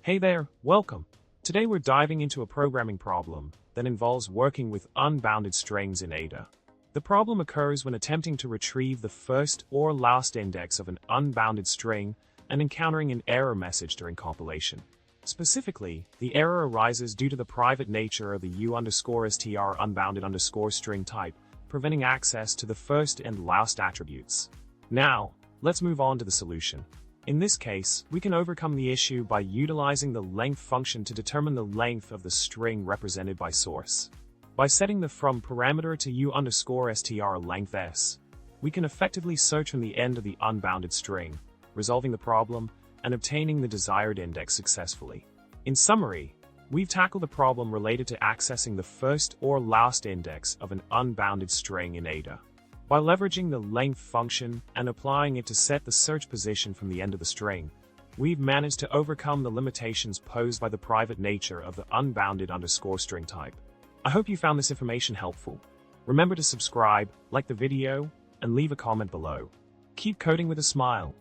Hey there, welcome. Today we're diving into a programming problem that involves working with unbounded strings in Ada. The problem occurs when attempting to retrieve the first or last index of an unbounded string and encountering an error message during compilation. Specifically, the error arises due to the private nature of the u_str unbounded string type, preventing access to the first and last attributes. Now, let's move on to the solution. In this case, we can overcome the issue by utilizing the length function to determine the length of the string represented by source. By setting the from parameter to u_str length s, we can effectively search from the end of the unbounded string, resolving the problem and obtaining the desired index successfully. In summary, we've tackled the problem related to accessing the first or last index of an unbounded string in Ada. By leveraging the length function and applying it to set the search position from the end of the string, we've managed to overcome the limitations posed by the private nature of the unbounded string type. I hope you found this information helpful. Remember to subscribe, like the video, and leave a comment below. Keep coding with a smile.